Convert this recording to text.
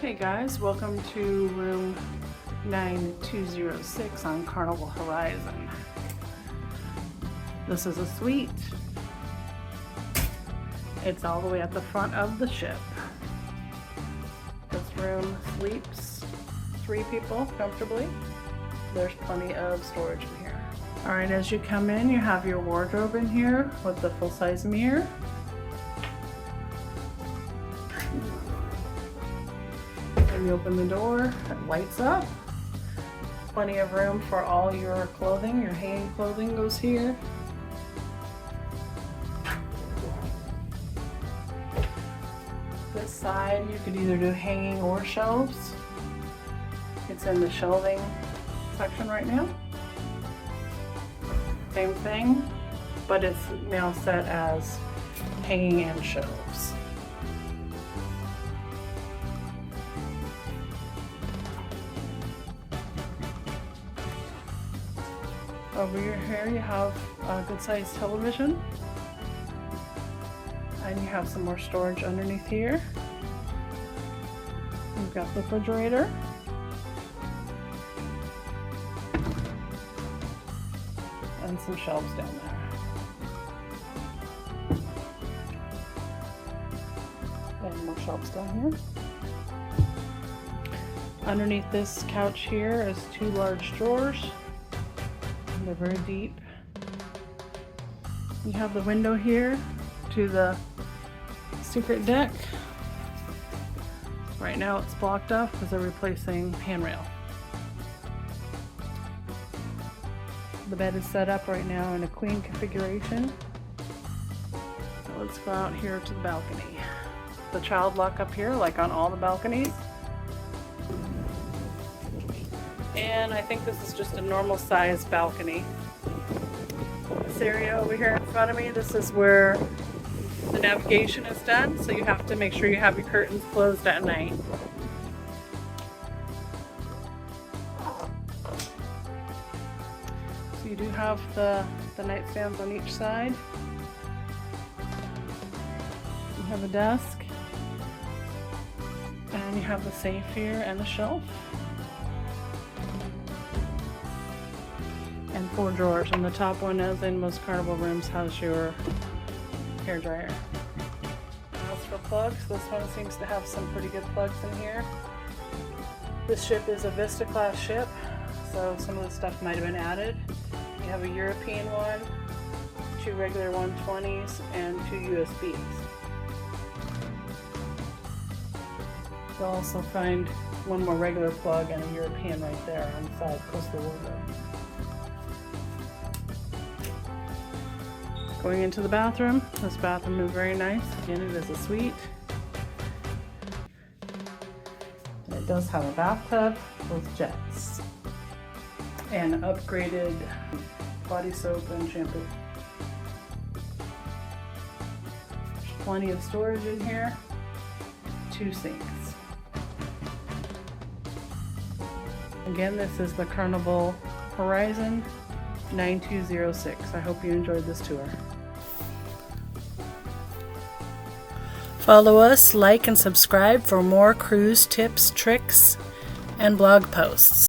Hey guys, welcome to room 9206 on Carnival Horizon. This is a suite. It's all the way at the front of the ship. This room sleeps 3 people comfortably. There's plenty of storage in here. Alright, as you come in, you have your wardrobe in here with the full-size mirror. When you open the door, it lights up. Plenty of room for all your clothing. Your hanging clothing goes here. This side, you could either do hanging or shelves. It's in the shelving section right now. Same thing, but it's now set as hanging and shelves. Over here you have a good sized television, and you have some more storage underneath here. You've got the refrigerator, and some shelves down there, and more shelves down here. Underneath this couch here is 2 large drawers. They're very deep. You have the window here to the secret deck. Right now it's blocked off because they're replacing handrail. The bed is set up right now in a queen configuration. So let's go out here to the balcony. The child lock up here, like on all the balconies. And I think this is just a normal size balcony. This area over here in front of me, this is where the navigation is done, so you have to make sure you have your curtains closed at night. So you do have the nightstands on each side. You have a desk, and you have the safe here and the shelf. And 4 drawers, and the top one, as in most Carnival rooms, has your hair dryer. As for plugs, this one seems to have some pretty good plugs in here. This ship is a Vista class ship, so some of the stuff might have been added. You have a European one, 2 regular 120s, and 2 USBs. You'll also find 1 more regular plug and a European right there on the side close to the wardrobe. Going into the bathroom, this bathroom is very nice. Again, it is a suite. And it does have a bathtub with jets and upgraded body soap and shampoo. There's plenty of storage in here, 2 sinks. Again, this is the Carnival Horizon 9206. I hope you enjoyed this tour. Follow us, like, and subscribe for more cruise tips, tricks, and blog posts.